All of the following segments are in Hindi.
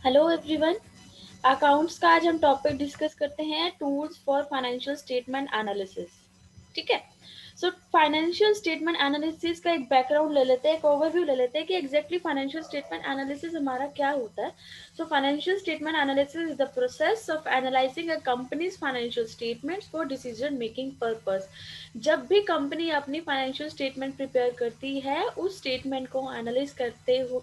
Hello everyone. अकाउंट्स का आज हम टॉपिक डिस्कस करते हैं, tools for financial statement analysis. ठीक है। सो फाइनेंशियल स्टेटमेंट एनालिसिस का एक बैकग्राउंड ले लेते हैं, एक ओवरव्यू ले लेते हैं कि एग्जैक्टली फाइनेंशियल स्टेटमेंट एनालिसिस हमारा क्या होता है। So financial statement analysis is the process of analysing a companies financial statements for decision making purpose. जब भी कंपनी अपनी फाइनेंशियल स्टेटमेंट प्रिपेयर करती है, उस स्टेटमेंट को एनालाइज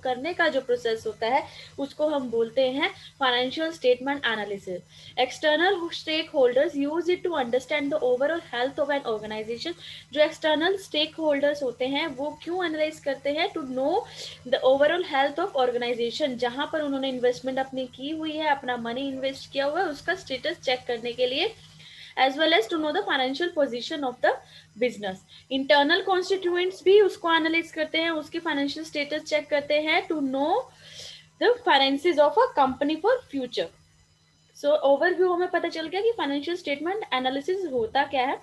करने का जो प्रोसेस होता है उसको हम बोलते हैं financial statement analysis. External stakeholders use it to understand the overall health of an organisation. जो एक्सटर्नल स्टेक होल्डर्स होते हैं वो क्यों एनालाइज करते हैं? To know the overall health of organisation. जहां पर उन्होंने इन्वेस्टमेंट अपनी की हुई है, अपना मनी इन्वेस्ट किया हुआ है, उसका स्टेटस चेक करने के लिए, as well as to know the financial position of the business. Internal constituents भी उसको एनालाइज करते हैं, उसकी फाइनेंशियल स्टेटस चेक करते हैं to know the finances of a company for future. So overview हमें पता चल गया कि फाइनेंशियल स्टेटमेंट एनालिसिस होता क्या है।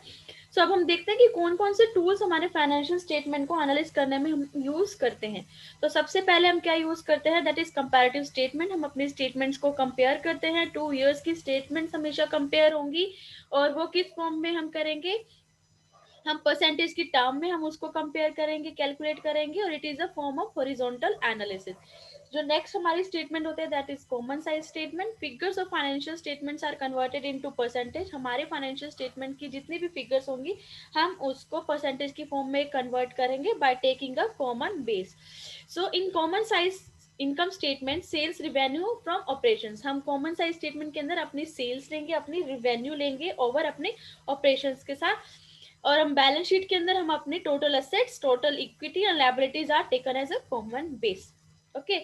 सो अब हम देखते हैं कि कौन कौन से टूल्स हमारे फाइनेंशियल स्टेटमेंट को एनालाइज करने में हम यूज करते हैं। तो सबसे पहले हम क्या यूज करते हैं? That is comparative statement. हम अपनी स्टेटमेंट्स को कंपेयर करते हैं। 2 years की स्टेटमेंट्स हमेशा कंपेयर होंगी, और वो किस फॉर्म में हम करेंगे? हम परसेंटेज की टर्म में हम उसको कंपेयर करेंगे, कैलकुलेट करेंगे, और it is a form of horizontal analysis. जो नेक्स्ट हमारी स्टेटमेंट होते हैं that is common size statement. Figures of financial statements are converted into percentage. हमारे फाइनेंशियल स्टेटमेंट की जितनी भी फिगर्स होंगी हम उसको परसेंटेज की फॉर्म में कन्वर्ट करेंगे by taking a common base. So in common size income statement, sales revenue from operations. हम कॉमन साइज स्टेटमेंट के अंदर अपनी सेल्स लेंगे, अपनी रिवेन्यू लेंगे ओवर अपने ऑपरेशंस के साथ, और हम बैलेंस शीट के अंदर हम अपने total assets, total equity and liabilities are taken as a common base. Okay.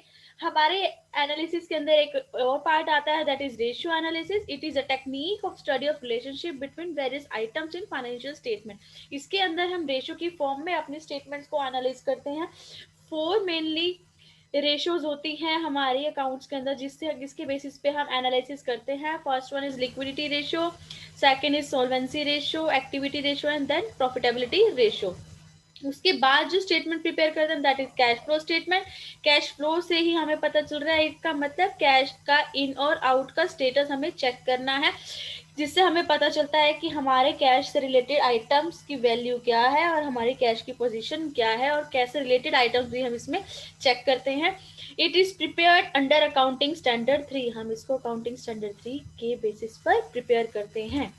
हमारे एनालिसिस के अंदर एक और पार्ट आता है that is ratio analysis. It is a technique of study of relationship between various items in financial statement. इसके अंदर हम रेशियो की फॉर्म में अपने स्टेटमेंट्स को एनालाइज करते हैं। 4 मेनली रेशियोज होती हैं हमारी अकाउंट्स के अंदर जिसके बेसिस पे हम एनालिसिस करते हैं। First one is liquidity ratio, second is solvency ratio, activity ratio, and then profitability ratio. उसके बाद जो स्टेटमेंट प्रिपेयर करते हैं that is cash flow statement. Cash flow से ही हमें पता चल रहा है, इसका मतलब कैश का इन और आउट का स्टेटस हमें चेक करना है, जिससे हमें पता चलता है कि हमारे कैश से रिलेटेड आइटम्स की वैल्यू क्या है और हमारी कैश की पोजीशन क्या है, और कैसे रिलेटेड आइटम्स भी हम इसमें चेक करते हैं। It is prepared under accounting standard 3। हम इसको अकाउंटिंग स्टैंडर्ड 3 के बेसिस पर प्रिपेयर करते हैं।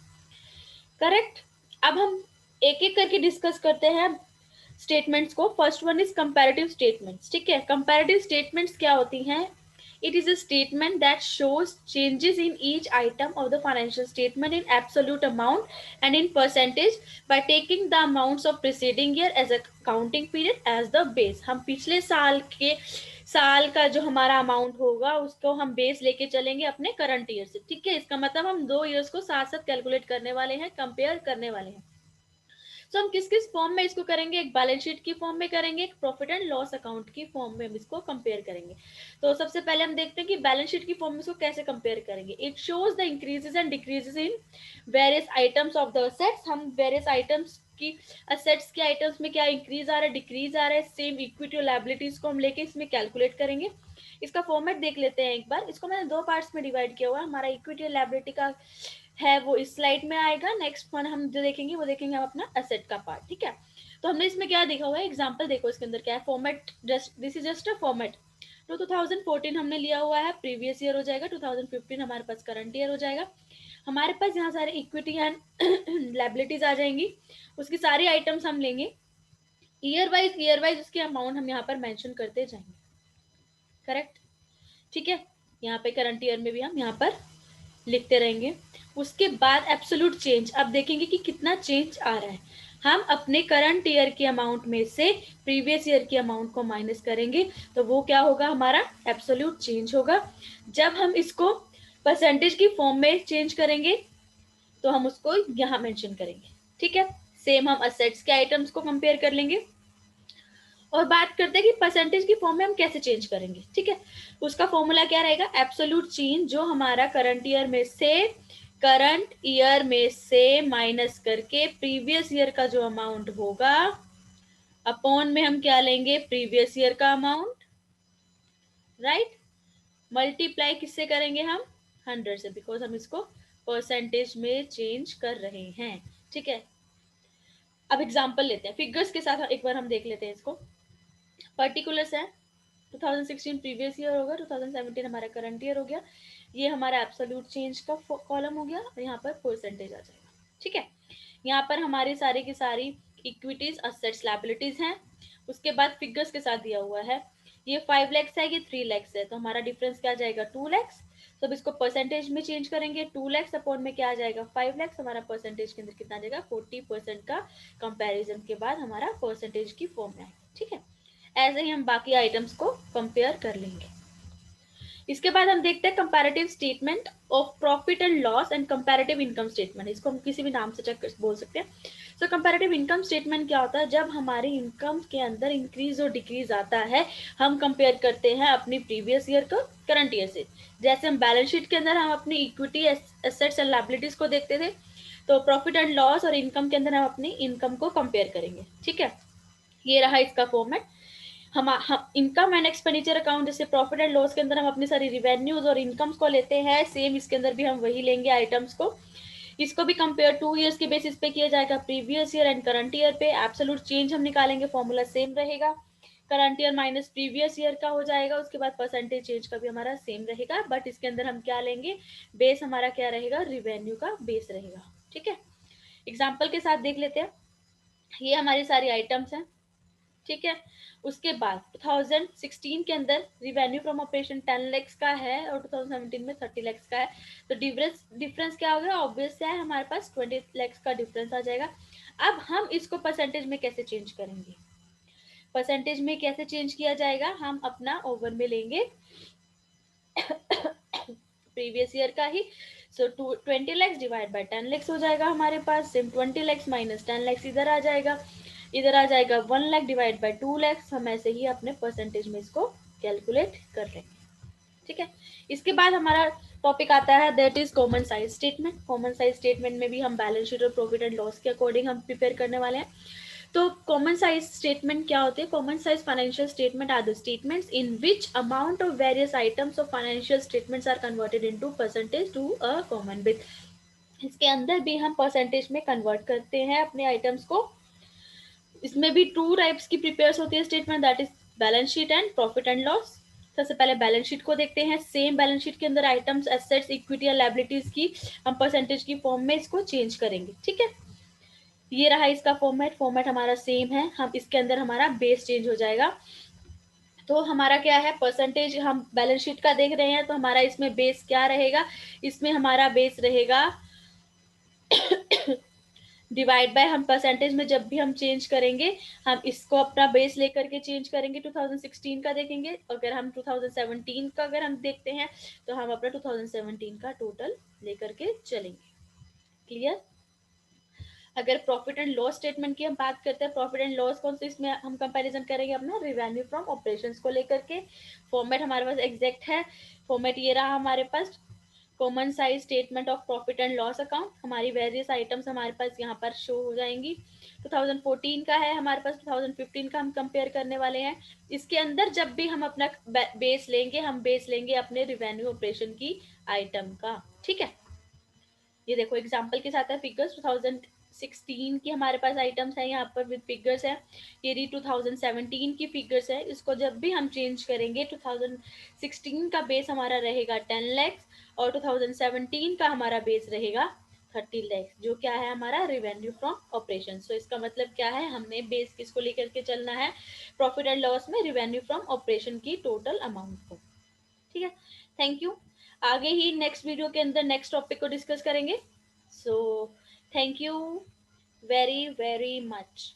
करेक्ट। अब हम एक एक करके डिस्कस करते हैं स्टेटमेंट्स को। First one is comparative statements. ठीक है। कंपैरेटिव स्टेटमेंट्स क्या होती हैं? It is a statement that shows changes in each item of the financial statement in absolute amount and in percentage by taking the amounts of preceding year as a counting period as the base. हम पिछले साल का जो हमारा अमाउंट होगा उसको हम बेस लेके चलेंगे अपने करंट ईयर से। ठीक है। इसका मतलब हम 2 years को साथ साथ कैलकुलेट करने वाले हैं, कंपेयर करने वाले हैं। सो हम किस किस फॉर्म में इसको करेंगे? एक बैलेंस शीट की फॉर्म में करेंगे, एक प्रॉफिट एंड लॉस अकाउंट की फॉर्म में हम इसको कंपेयर करेंगे। तो सबसे पहले हम देखते हैं कि बैलेंस शीट की फॉर्म में इसको कैसे कंपेयर करेंगे। It shows the increases and decreases in various items of the assets. हम वेरियस आइटम्स की असेट्स के आइटम्स में क्या इंक्रीज आ रहा है, डिक्रीज आ रहा है, सेम इक्विटी और लायबिलिटीज को हम लेके इसमें कैलकुलेट करेंगे। इसका फॉर्मेट देख लेते हैं एक बार। इसको मैंने 2 पार्ट्स में डिवाइड किया हुआ है। हमारा इक्विटी और लायबिलिटी का है वो इस स्लाइड में आएगा। नेक्स्ट वन हम जो देखेंगे वो देखेंगे हम अपना एसेट का पार्ट। ठीक है। तो हमने इसमें क्या देखा हुआ है, एग्जांपल देखो इसके अंदर क्या है। Format just this is just a format. 2014 हमने लिया हुआ है, प्रीवियस ईयर हो जाएगा। 2015 हमारे पास करंट ईयर हो जाएगा। हमारे पास यहाँ सारे इक्विटी एंड लायबिलिटीज आ जाएंगी, उसकी सारी आइटम्स हम लेंगे। ईयर वाइज उसके अमाउंट हम यहाँ पर मेंशन करते जाएंगे। करेक्ट। ठीक है। यहाँ पे करंट ईयर में भी हम यहाँ पर लिखते रहेंगे। उसके बाद एब्सोल्यूट चेंज, अब देखेंगे कि कितना चेंज आ रहा है। हम अपने करंट ईयर के अमाउंट में से प्रीवियस ईयर के अमाउंट को माइनस करेंगे, तो वो क्या होगा? हमारा एब्सोल्यूट चेंज होगा। जब हम इसको परसेंटेज की फॉर्म में चेंज करेंगे तो हम उसको यहाँ मेंशन करेंगे। ठीक है। सेम हम असेट्स के आइटम्स को कंपेयर कर लेंगे और बात करते हैं कि परसेंटेज की फॉर्म में हम कैसे चेंज करेंगे। ठीक है। उसका फॉर्मूला क्या रहेगा? एब्सोल्यूट चेंज जो हमारा करंट ईयर में से माइनस करके प्रीवियस ईयर का जो अमाउंट होगा अपॉन में हम क्या लेंगे? प्रीवियस ईयर का अमाउंट। राइट। मल्टीप्लाई किससे करेंगे हम? 100 से, बिकॉज हम इसको परसेंटेज में चेंज कर रहे हैं। ठीक है, अब एग्जाम्पल लेते हैं फिगर्स के साथ, एक बार हम देख लेते हैं इसको। पर्टिकुलर्स है 2016 प्रीवियस ईयर होगा, 2017 हमारा करंट ईयर हो गया, ये हमारा एब्सोल्यूट चेंज का कॉलम हो गया, और यहाँ पर परसेंटेज आ जाएगा। ठीक है, यहाँ पर हमारी सारी की सारी इक्विटीज, असेट्स, लायबिलिटीज हैं। उसके बाद फिगर्स के साथ दिया हुआ है, ये 5 लैक्स है, ये 3 लैक्स है, तो हमारा डिफरेंस क्या आ जाएगा? 2 लैक्स। तो अब इसको परसेंटेज में चेंज करेंगे, 2 लैक्स अपॉन में क्या आ जाएगा? 5 लैक्स। हमारा परसेंटेज के अंदर कितना आ जाएगा? 40% का कंपैरिजन के बाद हमारा परसेंटेज की फॉर्म में आएगा। ठीक है, ऐसे ही हम बाकी आइटम्स को कंपेयर कर लेंगे। इसके बाद हम देखते हैं comparative statement of profit and loss and comparative income statement. इसको हम किसी भी नाम से चेक बोल सकते हैं। सो कंपैरेटिव इनकम स्टेटमेंट क्या होता है? जब हमारी इनकम के अंदर इंक्रीज और डिक्रीज आता है, हम कंपेयर करते हैं अपनी प्रीवियस ईयर को करंट ईयर से। जैसे हम बैलेंस शीट के अंदर हम अपनी इक्विटी, एसेट्स एंड लायबिलिटीज को देखते थे, तो प्रॉफिट एंड लॉस और इनकम के अंदर हम अपनी इनकम को कंपेयर करेंगे। ठीक है, ये रहा इसका फॉर्मेट। हम इनकम एंड एक्सपेंडिचर अकाउंट, जैसे प्रॉफिट एंड लॉस के अंदर हम अपनी सारी रिवेन्यूज और इनकम्स को लेते हैं, सेम इसके अंदर भी हम वही लेंगे आइटम्स को। इसको भी कंपेयर 2 ईयर्स के बेसिस पे किया जाएगा, previous year and current year पे। एब्सोल्यूट चेंज हम निकालेंगे, फॉर्मूला सेम रहेगा, current year minus previous year का हो जाएगा। उसके बाद परसेंटेज चेंज का भी हमारा सेम रहेगा, बट इसके अंदर हम क्या लेंगे? बेस हमारा क्या रहेगा? रिवेन्यू का बेस रहेगा। ठीक है, एग्जाम्पल के साथ देख लेते हैं। ये हमारी सारी आइटम्स हैं। ठीक है, उसके बाद 2016 के अंदर रिवेन्यू फ्रॉम ऑपरेशन 10 लैक्स का है और 2017 में 30 लैक्स का है, तो डिफरेंस क्या हो गया? ऑब्वियस है, हमारे पास 20 लैक्स का डिफरेंस आ जाएगा। अब हम इसको परसेंटेज में कैसे चेंज करेंगे? परसेंटेज में कैसे चेंज किया जाएगा? हम अपना ओवर में लेंगे प्रीवियस ईयर का ही, सो 20 लैक्स डिवाइड बाय 10 लैक्स हो जाएगा हमारे पास। सिम 20 लैक्स माइनस 10 लैक्स इधर आ जाएगा, इधर आ जाएगा 1 लाख डिवाइड बाय 2 लैक्स। हम ऐसे ही अपने परसेंटेज में इसको कैलकुलेट कर लेंगे। ठीक है, इसके बाद हमारा टॉपिक आता है that is common size statement. Common size statement में भी हम बैलेंस शीट और प्रॉफिट एंड लॉस के अकॉर्डिंग हम प्रिपेयर करने वाले हैं। तो कॉमन साइज स्टेटमेंट क्या होते हैं? Common size financial statement are the statements in which amount of various items of financial statements are converted into percentage to a common with. इसके अंदर भी हम परसेंटेज में कन्वर्ट करते हैं अपने आइटम्स को। इसमें भी टू टाइप्स की प्रिपेयर होती है statement, that is balance sheet and profit and loss. सबसे पहले बैलेंस शीट को देखते हैं। सेम बैलेंस शीट के अंदर आइटम्स, एसेट्स, इक्विटी या लायबिलिटीज की हम परसेंटेज की फॉर्म में इसको चेंज करेंगे। ठीक है, ये रहा इसका फॉर्मेट हमारा सेम है। हम इसके अंदर हमारा बेस चेंज हो जाएगा। तो हमारा क्या है? परसेंटेज हम बैलेंस शीट का देख रहे हैं, तो हमारा इसमें बेस क्या रहेगा? इसमें हमारा बेस रहेगा डिवाइड बाय, हम परसेंटेज में जब भी हम चेंज करेंगे, हम इसको अपना बेस लेकर के चेंज करेंगे। 2016 का देखेंगे, अगर हम 2017 का अगर हम देखते हैं, तो हम अपना 2017 का टोटल लेकर के चलेंगे। क्लियर? अगर प्रॉफिट एंड लॉस स्टेटमेंट की हम बात करते हैं, प्रॉफिट एंड लॉस कौन सी, इसमें हम कंपैरिजन करेंगे अपना रिवेन्यू फ्रॉम ऑपरेशंस को लेकर के। फॉर्मेट हमारे पास एग्जैक्ट है, फॉर्मेट ये रहा हमारे पास। Common size statement of profit and loss account, हमारी वेरियस आइटम्स हमारे पास यहाँ पर शो हो जाएंगी। 2014 का है हमारे पास, 2015 का हम कंपेयर करने वाले हैं। इसके अंदर जब भी हम अपना बेस लेंगे, हम बेस लेंगे अपने रिवेन्यू ऑपरेशन की आइटम का। ठीक है, ये देखो एग्जाम्पल के साथ है फिगर्स। 2016 की हमारे पास आइटम्स है यहाँ पर विद फिगर्स है। ये रही 2017 की फिगर्स है। इसको जब भी हम चेंज करेंगे, 2016 का बेस हमारा रहेगा 10 लैक्स और 2017 का हमारा बेस रहेगा 30 लैक्स, जो क्या है हमारा रिवेन्यू फ्रॉम ऑपरेशन। सो इसका मतलब क्या है? हमने बेस किसको लेकर के चलना है? प्रॉफिट एंड लॉस में रिवेन्यू फ्रॉम ऑपरेशन की टोटल अमाउंट को। ठीक है, थैंक यू। आगे ही नेक्स्ट वीडियो के अंदर नेक्स्ट टॉपिक को डिस्कस करेंगे। So thank you very very much.